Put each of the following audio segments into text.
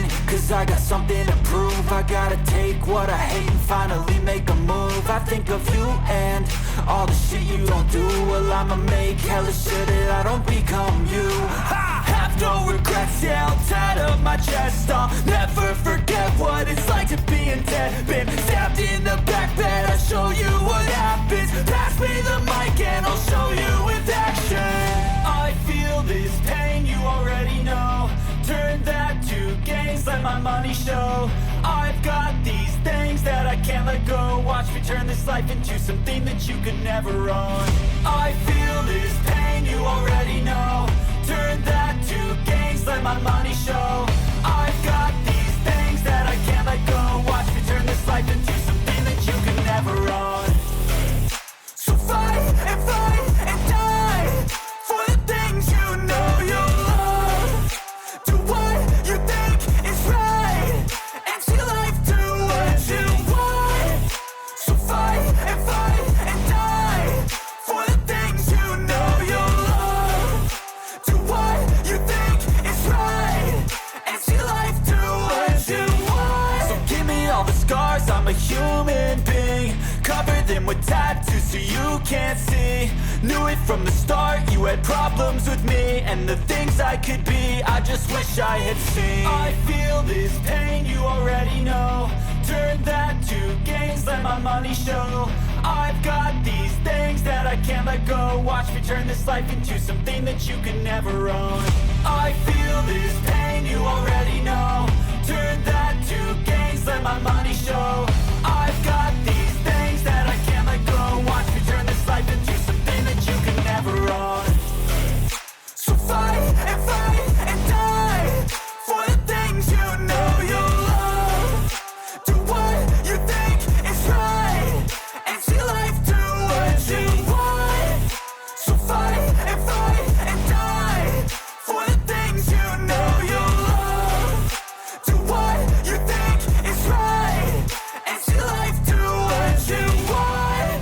action, cause I got something to prove. I gotta take what I hate and finally make a move. I think of you and all the shit you don't do. Well, I'ma make hella sure that I don't become you. I have no regrets, yeah, I'll tie up my chest. I'll never forget what it's like to be in debt. Been stabbed in the back bed, I'll show you what happens. Pass me the mic and I'll show you with action. I feel this pain, you already know. Turn that to gains, let my money show. I've got these things that I can't let go. Watch me turn this life into something that you could never own. I feel this pain, you already know. Turn that to gains, let my money show. I've got these things that I can't let go. Watch me turn this life into something that you could never own. So fight and die for the things you know you love. Do what you think is right and see life do what you want. So fight and die for the things you know you love. Do what you think is right and see life do what you want. So give me all the scars, I'm a human being. Cover them with tattoos so you can't see. Knew it from the start, you had problems with me and the things I could be, I just wish I had seen. I feel this pain, you already know. Turn that to gains, let my money show. I've got these things that I can't let go. Watch me turn this life into something that you could never own. I feel this pain, you already know. Turn that to gains, let my money show. I've got these things that I can't let go. Watch me turn this life into something that you could never own. So fight and die for the things you know you love. Do what you think is right and see life do what you want. So fight and die for the things you know you love. Do what you think is right and see life do what you want.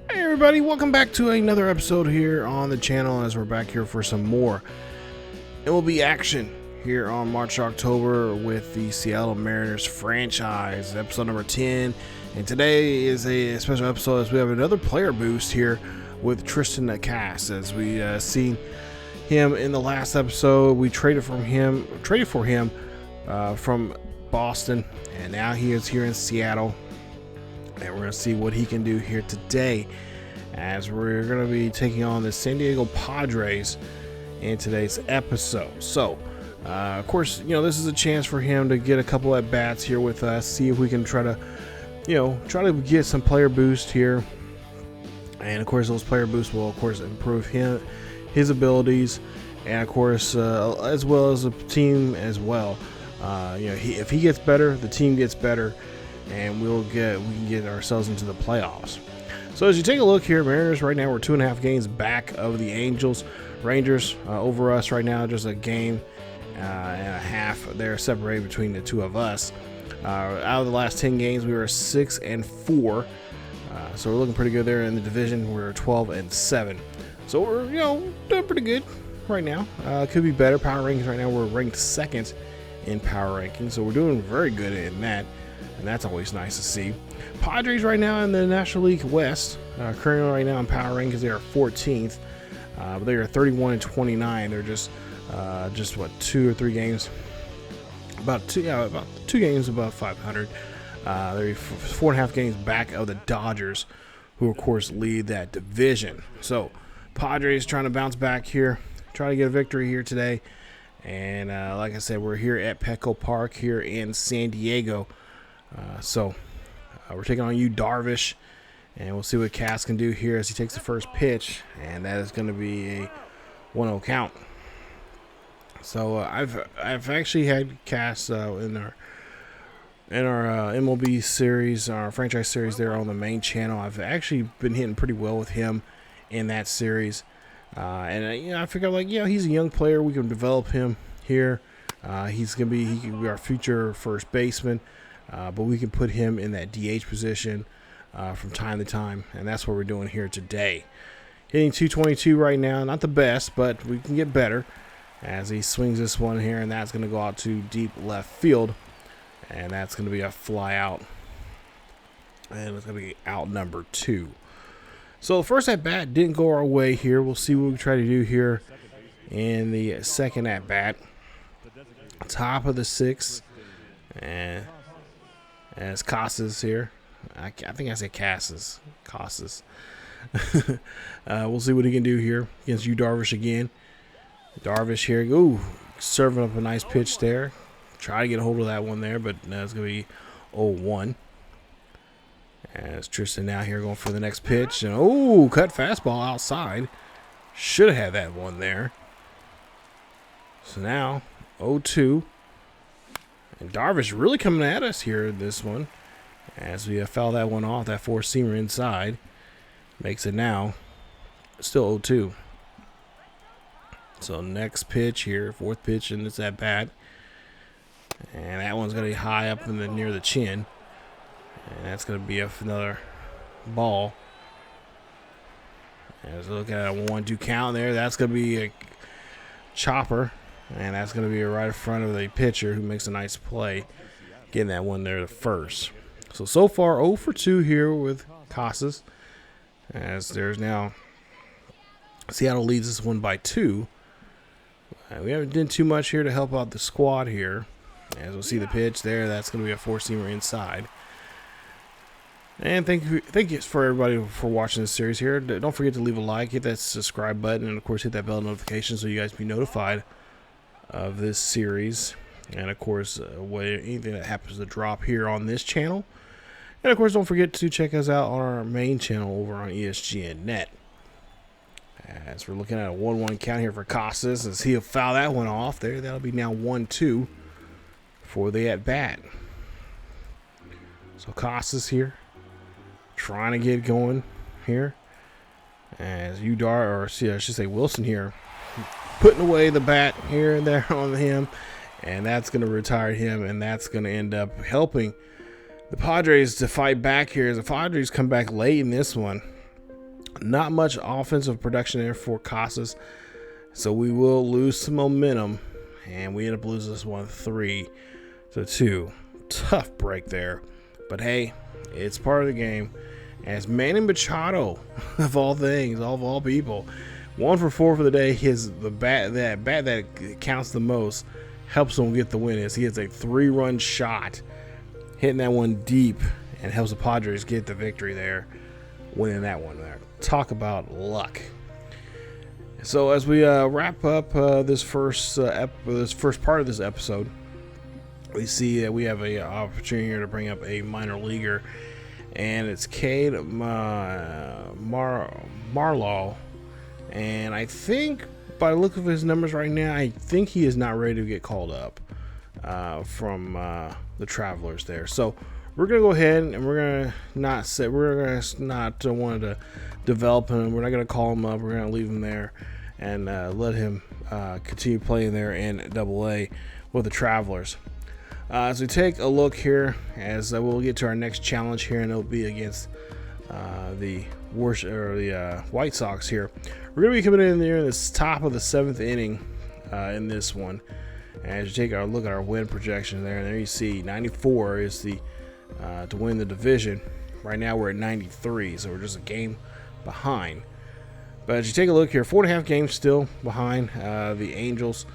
Hey everybody, welcome back to another episode here on the channel as we're back here for some more MLB action here on March October with the Seattle Mariners franchise, episode number 10. And today is a special episode as we have another player boost here with Triston Casas. As we seen him in the last episode, we traded for him from Boston, and now he is here in Seattle. And we're going to see what he can do here today as we're going to be taking on the San Diego Padres in today's episode. So, of course, this is a chance for him to get a couple at bats here with us, see if we can try to get some player boost here. And of course, those player boosts will, of course, improve his abilities, and of course, as well as the team as well. If he gets better, the team gets better, and we can get ourselves into the playoffs. So as you take a look here, Mariners right now we're 2.5 games back of the Rangers over us right now, just a game and a half. They're separated between the two of us. Out of the last 10 games, we were 6-4, so we're looking pretty good there in the division. We're 12-7, so we're doing pretty good right now. Could be better. Power rankings right now, we're ranked second in power rankings, so we're doing very good in that. And that's always nice to see. Padres right now in the National League West, currently right now in power rankings, they are 14th, but they are 31-29. They're just what, 2 or 3 games, about two games above 500. They're 4.5 games back of the Dodgers, who of course lead that division. So Padres trying to bounce back here, try to get a victory here today. And like I said, we're here at Petco Park here in San Diego. So we're taking on Yu Darvish, and we'll see what Cass can do here as he takes the first pitch, and that is going to be a 1-0 count. So I've actually had Cass in our MLB series, our franchise series there on the main channel. I've actually been hitting pretty well with him in that series, and I figure he's a young player. We can develop him here. He could be our future first baseman, but we can put him in that DH position from time to time, and that's what we're doing here today. Hitting 222 right now, not the best, but we can get better as he swings this one here, and that's going to go out to deep left field, and that's going to be a fly out, and it's going to be out number 2. So the first at bat didn't go our way here. We'll see what we try to do here in the second at bat. Top of the 6th, and as Casas here, I think I said Casas. We'll see what he can do here against you, Darvish again. Darvish here, ooh, serving up a nice pitch there. Try to get a hold of that one there, but it's going to be 0-1. As Triston now here going for the next pitch. And oh, cut fastball outside. Should have had that one there. So now 0-2. And Darvish really coming at us here this one. As we foul that one off, that four-seamer inside. Makes it now still 0-2. So next pitch here, 4th pitch in this at bat. And that one's going to be high up in near the chin. And that's going to be another ball. As we look at a 1-2 count there, that's going to be a chopper. And that's going to be right in front of the pitcher who makes a nice play. Getting that one there to first. So far 0 for 2 here with Casas. As there's now Seattle leads this one by 2. We haven't done too much here to help out the squad here. As we'll see the pitch there, that's going to be a four-seamer inside. And thank you for everybody for watching this series here. Don't forget to leave a like, hit that subscribe button, and of course hit that bell notification so you guys be notified of this series. And of course, anything that happens to drop here on this channel. And of course, don't forget to check us out on our main channel over on ESGNet. As we're looking at a 1-1 count here for Casas, as he'll foul that one off there. That'll be now 1-2 for the at bat. So Casas here, trying to get going here. As I should say Wilson here, putting away the bat here and there on him, and that's going to retire him, and that's going to end up helping the Padres to fight back here. As the Padres come back late in this one. Not much offensive production there for Casas, so we will lose some momentum, and we end up losing this one 3-2. Tough break there, but hey, it's part of the game. As Manny Machado, of all things, of all people, 1 for 4 for the day. That bat that counts the most helps him get the win. As he has a 3-run shot, hitting that one deep, and helps the Padres get the victory there, winning that one there. Talk about luck. So as we wrap up this first part of this episode, we see that we have an opportunity here to bring up a minor leaguer, and it's Cade Marlaw. And I think by the look of his numbers right now, I think he is not ready to get called up from the Travelers there. So we're gonna go ahead and we're gonna not want to develop him. We're not gonna call him up. We're gonna leave him there and let him continue playing there in AA with the Travelers. As we take a look here, as we'll get to our next challenge here, and it'll be against the White Sox here. We're gonna be coming in there in the top of the 7th inning in this one. As you take a look at our win projection there, and there you see 94 is the to win the division. Right now we're at 93, so we're just a game behind. But as you take a look here, 4.5 games still behind the Angels.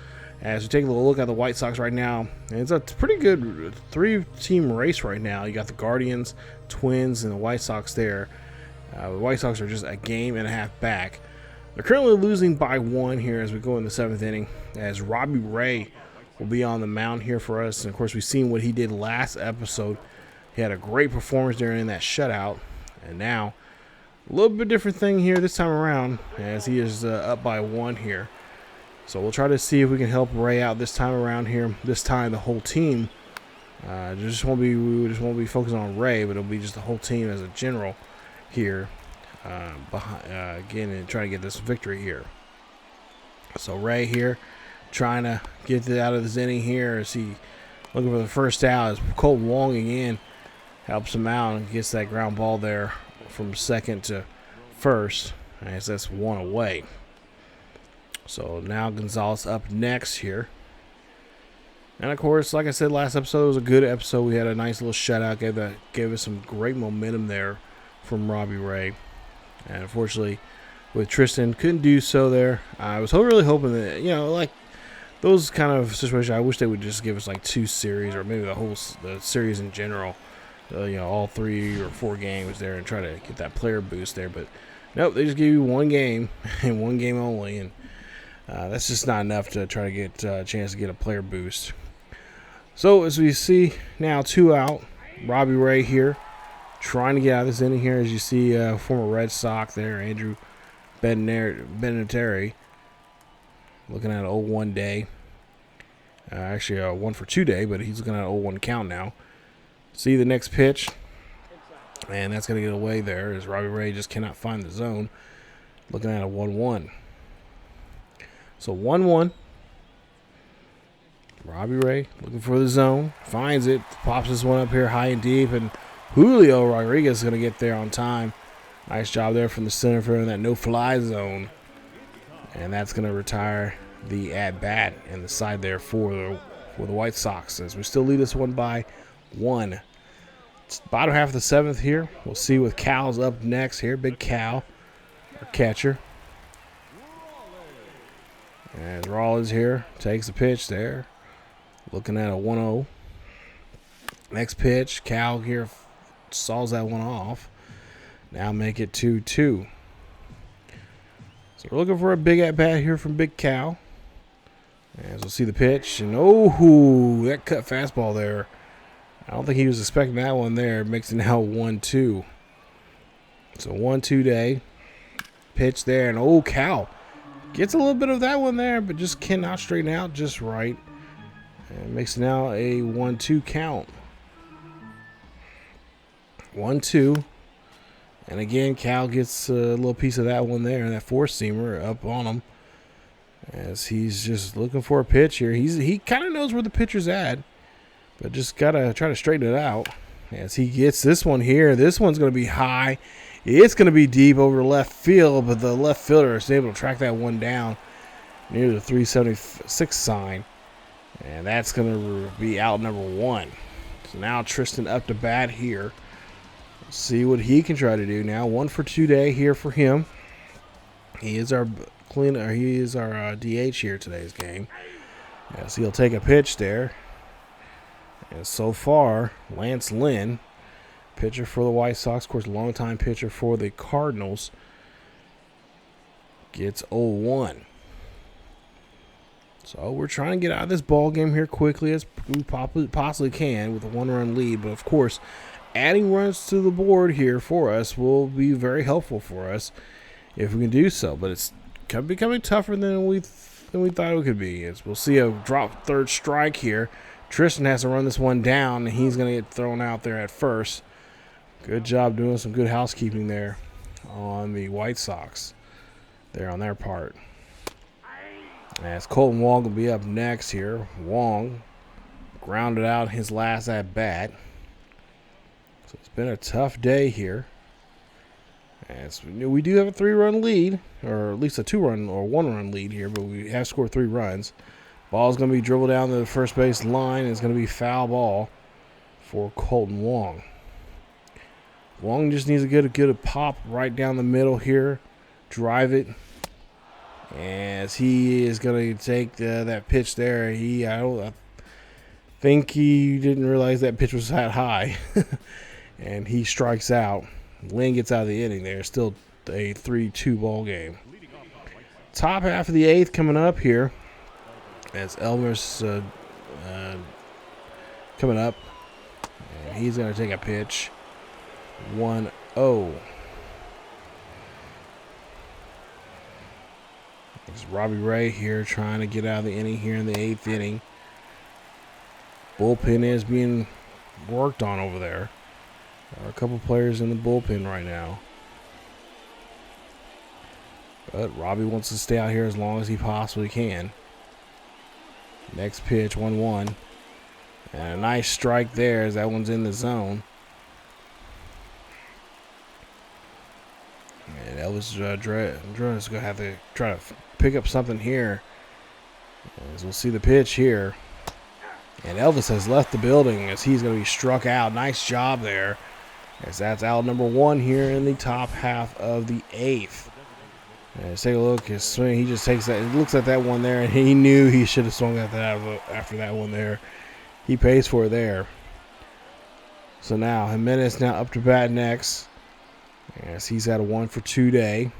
As you take a look at the White Sox right now, and it's a pretty good 3-team race right now. You got the Guardians, Twins, and the White Sox there. The White Sox are just a game and a half back. They're currently losing by 1 here as we go in the 7th inning, as Robbie Ray will be on the mound here for us. And of course, we've seen what he did last episode. He had a great performance during that shutout, and now a little bit different thing here this time around, as he is up by 1 here. So we'll try to see if we can help Ray out this time around here. This time the whole team we just won't be focusing on Ray, but it'll be just the whole team as a general here again, and try to get this victory here. So Ray here trying to get it out of this inning here as he looking for the first out. As Colton Wong again helps him out and gets that ground ball there from second to first. As that's one away. So now Gonzalez up next here. And of course, like I said last episode, it was a good episode. We had a nice little shutout, gave us some great momentum there from Robbie Ray. And unfortunately, with Triston, couldn't do so there. I was really hoping that, like those kind of situations, I wish they would just give us like 2 series or maybe the series in general. All 3 or 4 games there and try to get that player boost there. But nope, they just give you 1 game and 1 game only. And that's just not enough to try to get a chance to get a player boost. So as we see now, 2 out. Robbie Ray here trying to get out of this inning here. As you see, former Red Sox there, Andrew Benintendi, looking at an 0-1 day. Actually, a 1-for-2 day, but he's looking at an 0-1 count now. See the next pitch, and that's going to get away there as Robbie Ray just cannot find the zone. Looking at a 1-1. So 1-1. Robbie Ray looking for the zone. Finds it. Pops this one up here high and deep. And Julio Rodriguez is going to get there on time. Nice job there from the center fielder in that no-fly zone. And that's going to retire the at-bat and the side there for the White Sox. As we still lead this one by 1. It's bottom half of the 7th here. We'll see with Cal's up next here. Big Cal, our catcher. And Rollins here takes the pitch there. Looking at a 1-0. Next pitch, Cal here saws that one off. Now make it 2-2. So we're looking for a big at-bat here from Big Cal. As we'll see the pitch. And that cut fastball there. I don't think he was expecting that one there. Makes it now 1-2. So 1-2 day. Pitch there. And Cal gets a little bit of that one there, but just cannot straighten out just right. And makes it now a 1-2 count. 1-2. And again, Cal gets a little piece of that one there, and that four-seamer up on him. As he's just looking for a pitch here. He kind of knows where the pitcher's at, but just got to try to straighten it out. As he gets this one here. This one's going to be high. It's going to be deep over left field, but the left fielder is able to track that one down near the 376 sign. And that's going to be out number 1. So now Triston up to bat here. Let's see what he can try to do now. 1-for-2 day here for him. He is our cleaner. He is our DH here today's game. So he'll take a pitch there. And so far, Lance Lynn, pitcher for the White Sox, of course, longtime pitcher for the Cardinals, gets 0-1. So we're trying to get out of this ball game here quickly as we possibly can with a 1-run lead. But of course, adding runs to the board here for us will be very helpful for us if we can do so. But it's becoming tougher than we thought it could be. As we'll see a drop third strike here. Triston has to run this one down, and he's going to get thrown out there at first. Good job doing some good housekeeping there on the White Sox there on their part. As Colton Wong will be up next here. Wong grounded out his last at-bat. So it's been a tough day here. As we do have a 3-run lead, or at least a 2-run or 1-run lead here, but we have scored 3 runs. Ball's going to be dribbled down to the first base line. It's going to be foul ball for Colton Wong. Wong just needs to get a pop right down the middle here. Drive it. As he is going to take that pitch there. I think he didn't realize that pitch was that high. And he strikes out. Lynn gets out of the inning there. Still a 3-2 ball game. Top half of the 8th coming up here. As Elmer's coming up. And he's going to take a pitch. 1-0. It's Robbie Ray here trying to get out of the inning here in the 8th inning. Bullpen is being worked on over there. There are a couple players in the bullpen right now. But Robbie wants to stay out here as long as he possibly can. Next pitch, 1-1. And a nice strike there as that one's in the zone. And Elvis Andrus is going to have to try to pick up something here. As we'll see the pitch here. And Elvis has left the building as he's going to be struck out. Nice job there. As that's out number 1 here in the top half of the 8th. Let's take a look. His swing, he just takes that. He looks at that one there, and he knew he should have swung at that after that one there. He pays for it there. So now Jimenez now up to bat next. As he's had a 1-for-2 day.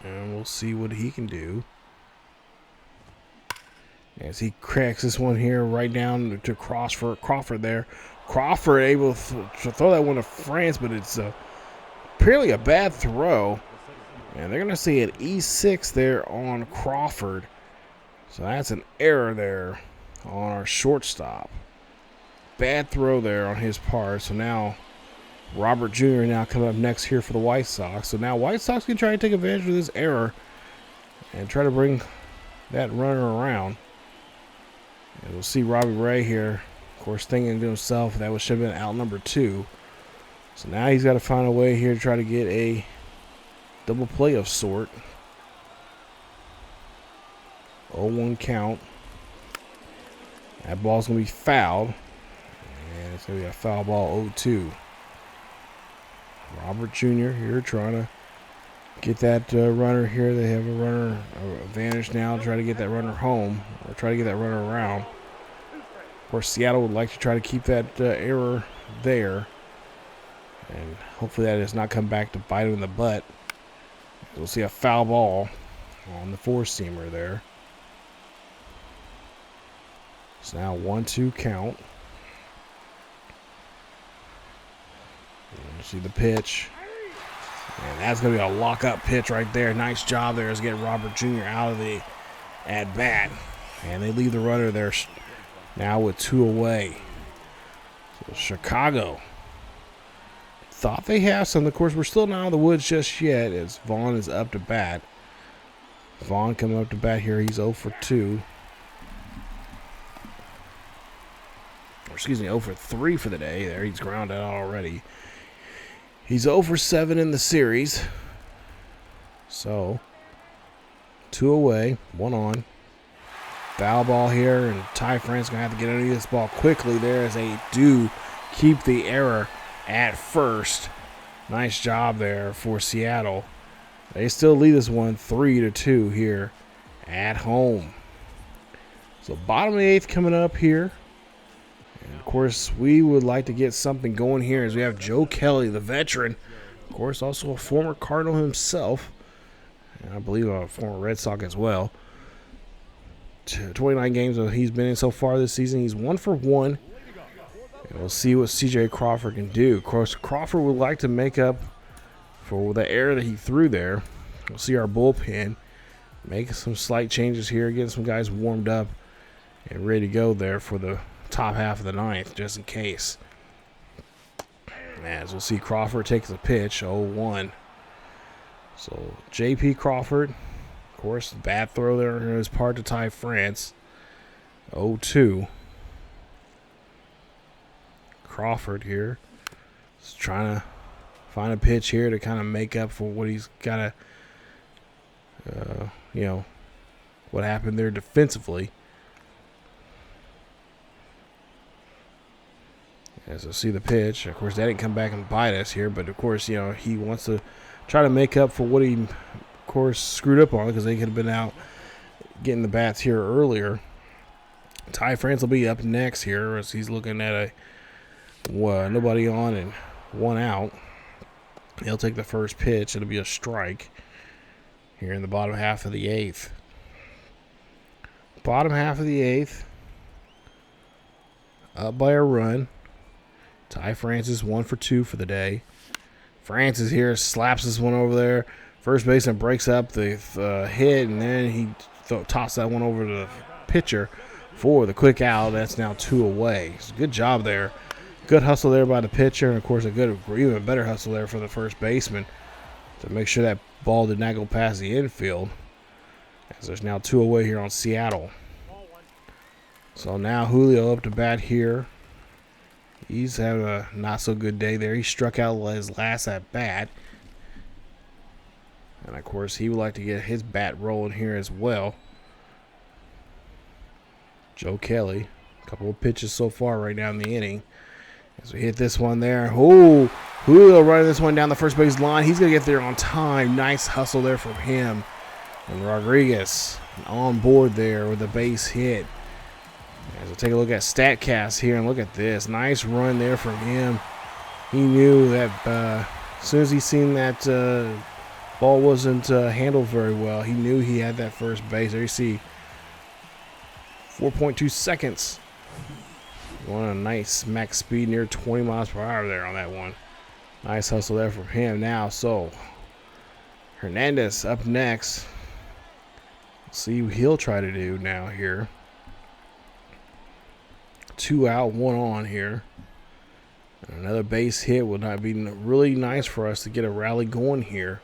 And we'll see what he can do. As he cracks this one here right down to Crawford there. Crawford able to throw that one to France, but it's apparently a bad throw. And they're going to see an E6 there on Crawford. So that's an error there on our shortstop. Bad throw there on his part. So now Robert Jr. now coming up next here for the White Sox. So now White Sox can try to take advantage of this error and try to bring that runner around. And we'll see Robbie Ray here, of course, thinking to himself that should have been out number 2. So now he's got to find a way here to try to get a double play of sort. 0-1 count. That ball's going to be fouled. And it's going to be a foul ball, 0-2. Robert Jr. here trying to get that runner here. They have a runner advantage now. Try to get that runner home or try to get that runner around. Of course, Seattle would like to try to keep that error there. And hopefully that does not come back to bite him in the butt. We'll see a foul ball on the 4-seamer there. It's now 1-2 count. See the pitch. And that's going to be a lock-up pitch right there. Nice job there is getting Robert Jr. out of the at-bat. And they leave the runner there now with 2 away. So Chicago thought they have some. Of course, we're still not out of the woods just yet as Vaughn is up to bat. Vaughn coming up to bat here. He's 0-for-2. Or excuse me, 0-for-3 for the day. There, he's grounded out already. He's 0-for-7 in the series. So, 2 away, 1 on. Foul ball here, and Ty France going to have to get underneath this ball quickly there as they do keep the error at first. Nice job there for Seattle. They still lead this one 3-2 here at home. So, bottom of the 8th coming up here. And of course, we would like to get something going here as we have Joe Kelly, the veteran. Of course, also a former Cardinal himself. And I believe a former Red Sox as well. 29 games that he's been in so far this season. He's 1-for-1. And we'll see what C.J. Crawford can do. Of course, Crawford would like to make up for the error that he threw there. We'll see our bullpen make some slight changes here, getting some guys warmed up and ready to go there for the top half of the 9th, just in case. As we'll see Crawford takes the pitch, 0-1. So J.P. Crawford, of course, bad throw there on his part to Ty France, 0-2. Crawford here is trying to find a pitch here to kind of make up for what he's got to, what happened there defensively. As I see the pitch, of course, that didn't come back and bite us here, but of course, he wants to try to make up for what he, of course, screwed up on because they could have been out getting the bats here earlier. Ty France will be up next here as he's looking at nobody on and 1 out. He'll take the first pitch. It'll be a strike here in the bottom half of the 8th. Bottom half of the 8th. Up by a run. Ty Francis 1-for-2 for the day. Francis here slaps this one over there. First baseman breaks up the hit, and then he tosses that one over to the pitcher for the quick out. That's now 2 away. So good job there. Good hustle there by the pitcher, and of course a good, even better hustle there for the first baseman to make sure that ball did not go past the infield. As there's now 2 away here on Seattle. So now Julio up to bat here. He's having a not so good day there. He struck out his last at bat. And of course, he would like to get his bat rolling here as well. Joe Kelly. A couple of pitches so far right now in the inning. As we hit this one there. Oh, Julio running this one down the first base line. He's going to get there on time. Nice hustle there from him. And Rodriguez on board there with a base hit. As we take a look at StatCast here and look at this. Nice run there from him. He knew that as soon as he seen that ball wasn't handled very well, he knew he had that first base. There you see 4.2 seconds. Going a nice max speed near 20 miles per hour there on that one. Nice hustle there from him now. So Hernandez up next. See what he'll try to do now here. 2 out, 1 on here. And another base hit would not be really nice for us to get a rally going here.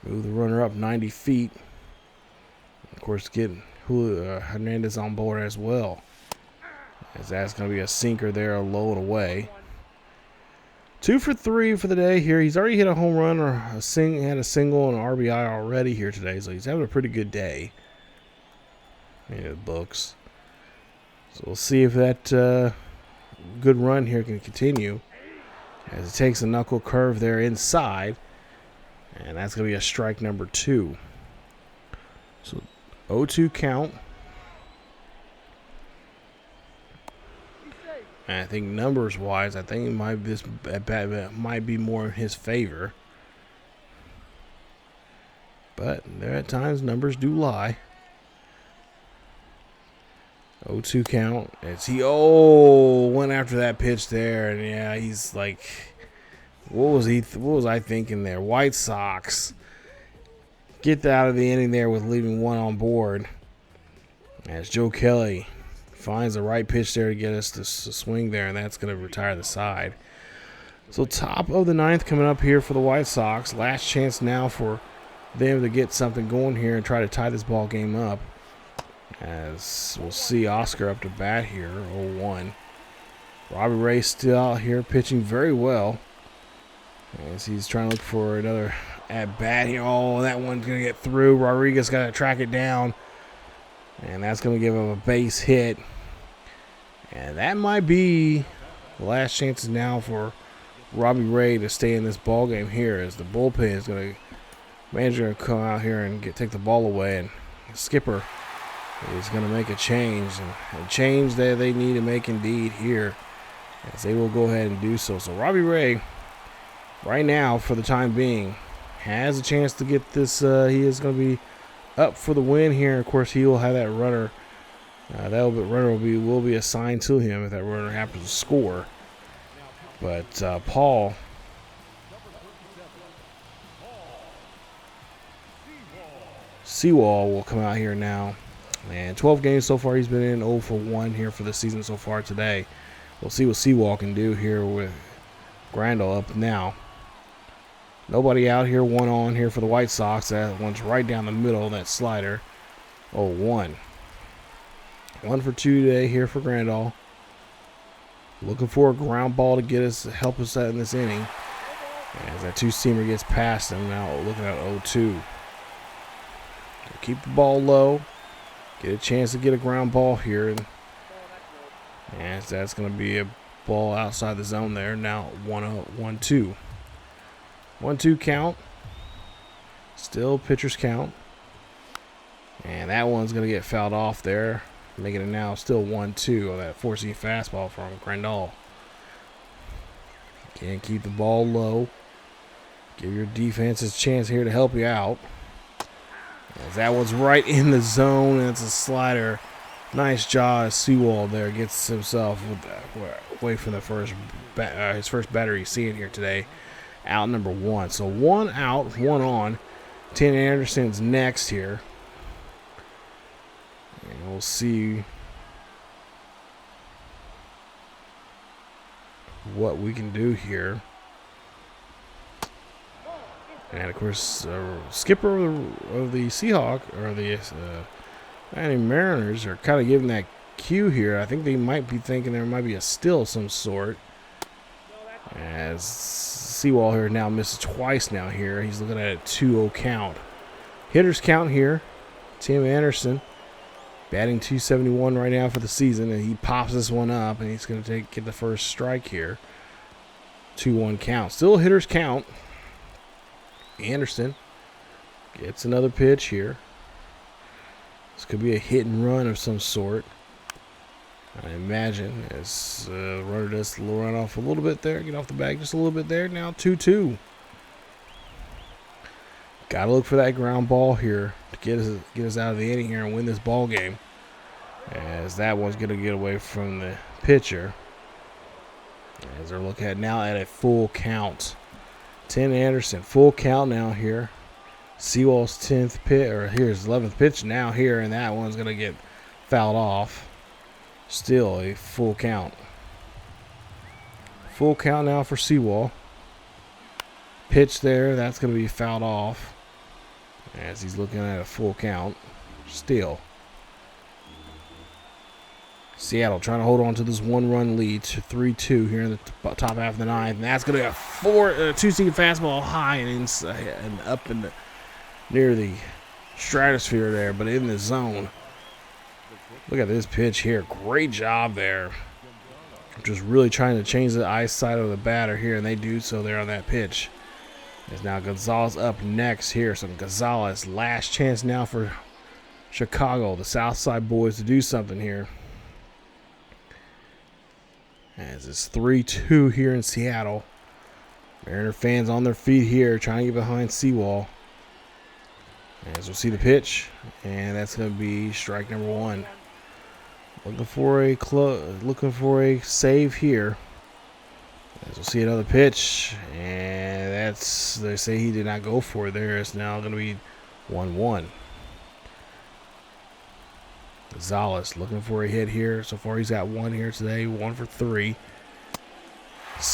Move the runner up 90 feet. Of course, get Hernandez on board as well. As that's going to be a sinker there, low and away. 2 for 3 for the day here. He's already hit a home run or had a single and an RBI already here today. So he's having a pretty good day in the books. So we'll see if that good run here can continue. As it takes a knuckle curve there inside. And that's going to be a strike number 2. So 0-2 count. And I think numbers wise, I think this at bat might be more in his favor. But there at times numbers do lie. 0-2 count. As he went after that pitch there, and yeah, he's like, what was I thinking there? White Sox get out of the inning there with leaving 1 on board. As Joe Kelly finds the right pitch there to get us to swing there, and that's going to retire the side. So top of the 9th coming up here for the White Sox. Last chance now for them to get something going here and try to tie this ball game up. As we'll see Oscar up to bat here, 0-1. Robbie Ray still out here pitching very well. As he's trying to look for another at bat here. Oh, that one's going to get through. Rodriguez got to track it down. And that's going to give him a base hit. And that might be the last chances now for Robbie Ray to stay in this ball game here, as the bullpen is going to, manager going to come out here and take the ball away, and the skipper is going to make a change, and a change that they need to make indeed here, as they will go ahead and do so. So Robbie Ray, right now for the time being, has a chance to get this. He is going to be up for the win here. Of course, he will have that runner. Runner will be assigned to him if that runner happens to score. But Paul Sewall will come out here now. And 12 games so far, he's been in 0 for 1 here for the season so far today. We'll see what Sewall can do here with Grandal up now. Nobody out here, 1 on here for the White Sox. That one's right down the middle of that slider. 0-1. 1 for 2 today here for Grandal. Looking for a ground ball to help us out in this inning. As that 2-seamer gets past him, now looking at 0-2. Keep the ball low. Get a chance to get a ground ball here. And that's going to be a ball outside the zone there. Now 1-2. 1-2 count. Still pitcher's count. And that one's going to get fouled off there, making it now still 1-2 on that 4-seam fastball from Grandal. Can't keep the ball low. Give your defense a chance here to help you out. As that one's right in the zone, and it's a slider. Nice job. Sewall there gets himself away from the his first batter he's seeing here today. Out number 1. So 1 out, 1 on. Tan Anderson's next here. And we'll see what we can do here. And of course, skipper of the Seahawk, or the And the Mariners are kind of giving that cue here. I think they might be thinking there might be a steal of some sort. As Sewell here now misses twice now here. He's looking at a 2-0 count. Hitters count here. Tim Anderson batting .271 right now for the season, and he pops this one up, and he's going to get the first strike here. 2-1 count. Still hitters count. Anderson gets another pitch here. This could be a hit and run of some sort, I imagine, as runner does run off a little bit there, get off the bag just a little bit there. Now 2-2. Got to look for that ground ball here to get us out of the inning here and win this ball game, as that one's going to get away from the pitcher. As they're looking at now at a full count. Tim Anderson, full count now here. Sewell's 10th pitch, or here's 11th pitch now here, and that one's going to get fouled off. Still a full count. Full count now for Sewell. Pitch there, that's going to be fouled off as he's looking at a full count. Still. Seattle trying to hold on to this one-run lead to 3-2 here in the top half of the ninth. And that's going to be a two-seam fastball high and inside and up in the near the stratosphere there, but in the zone. Look at this pitch here. Great job there. Just really trying to change the eyesight of the batter here, and they do so there on that pitch. There's now Gonzalez up next here. So Gonzalez, last chance now for Chicago, the Southside boys, to do something here. As it's 3-2 here in Seattle. Mariner fans on their feet here, trying to get behind Sewell. As we'll see the pitch, and that's going to be strike number one. Looking for a save here. As we'll see another pitch, and they say he did not go for it there. It's now going to be 1-1. Gonzalez looking for a hit here. So far he's got one here today, 1 for 3.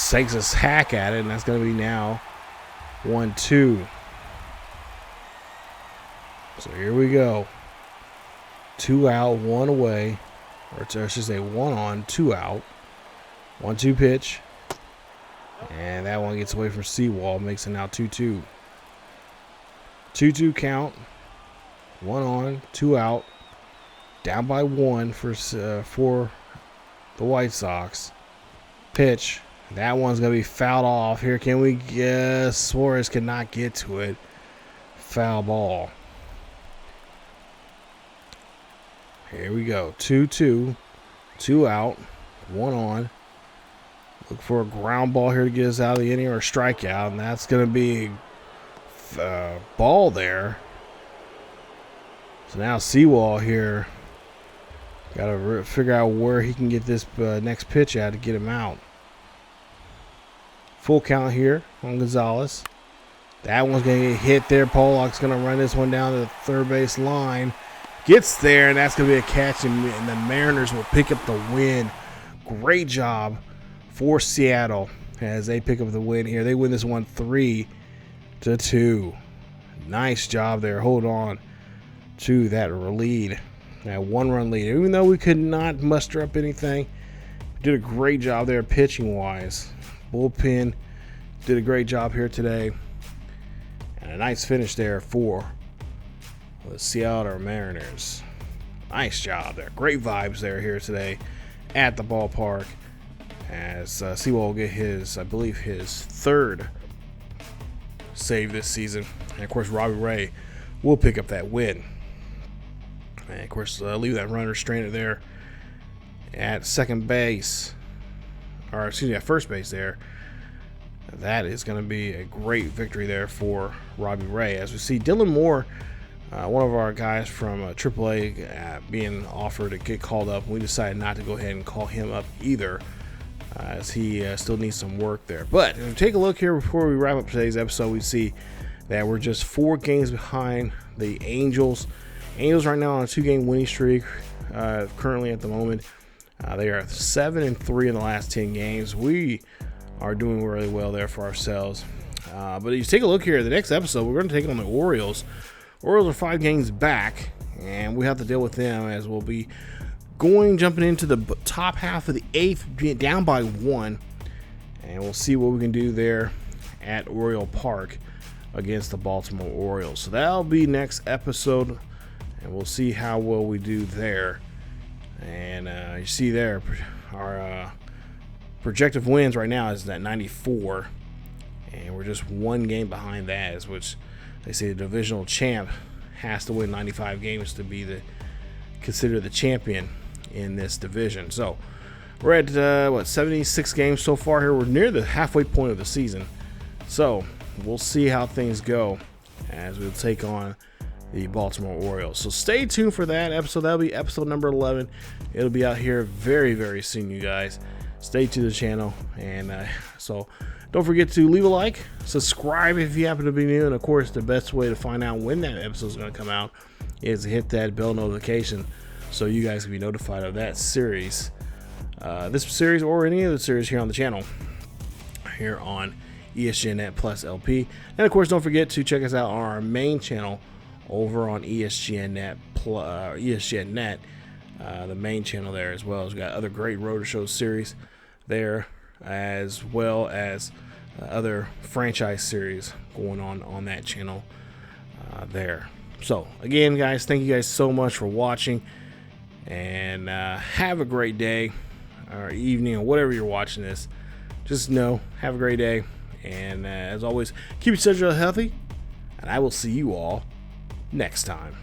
Takes a hack at it, and that's going to be now 1-2. So here we go. 2 out, 1 away. Or I should say 1 on, 2 out. 1-2 pitch. And that one gets away from Sewell. Makes it now 2-2. 2-2 count. 1 on, 2 out. Down by 1 for the White Sox. Pitch. That one's going to be fouled off. Here, can we guess? Suarez cannot get to it. Foul ball. Here we go. 2-2. 2 out. 1 on. Look for a ground ball here to get us out of the inning or a strikeout. And that's going to be a ball there. So now Sewell here. Got to figure out where he can get this next pitch at to get him out. Full count here on Gonzalez. That one's going to get hit there. Pollock's going to run this one down to the third base line. Gets there, and that's going to be a catch, and the Mariners will pick up the win. Great job for Seattle as they pick up the win here. They win this one 3-2. Nice job there. Hold on to that lead, that 1-run lead. Even though we could not muster up anything, did a great job there pitching-wise. Bullpen did a great job here today. And a nice finish there for the Seattle Mariners. Nice job there. Great vibes there here today at the ballpark. As Sewell will get his, I believe, his third save this season. And, of course, Robbie Ray will pick up that win. And, of course, leave that runner stranded there at second base. Or, excuse me, at first base there. That is going to be a great victory there for Robbie Ray. As we see Dylan Moore, one of our guys from AAA, being offered to get called up. We decided not to go ahead and call him up either, as he still needs some work there. But if we take a look here before we wrap up today's episode, we see that we're just 4 games behind the Angels. Angels right now on a 2-game winning streak currently at the moment. They are 7-3 in the last 10 games. We are doing really well there for ourselves. But if you take a look here at the next episode, we're going to take on the Orioles. Orioles are 5 games back and we have to deal with them as we'll be jumping into the top half of the 8th, being down by 1, and we'll see what we can do there at Oriole Park against the Baltimore Orioles. So that'll be next episode, and we'll see how well we do there. And you see there, our projected wins right now is at 94, and we're just 1 game behind that, which they say the divisional champ has to win 95 games to be considered the champion in this division. So we're at 76 games so far here. We're near the halfway point of the season, so we'll see how things go as we'll take on the Baltimore Orioles. So stay tuned for that episode. That'll be episode number 11. It'll be out here very, very soon, you guys. Stay to the channel, and so don't forget to leave a like, subscribe if you happen to be new, and of course the best way to find out when that episode is going to come out is to hit that bell notification so you guys can be notified of that series, this series or any other series here on the channel, here on ESGNet Plus LP. And of course, don't forget to check us out on our main channel over on ESGNet, the main channel there as well. We've got other great Rotor Show series there, as well as other franchise series going on that channel there. So again, guys, thank you guys so much for watching, and have a great day or evening or whatever you're watching this. Just have a great day, and as always, keep your schedule healthy, and I will see you all next time.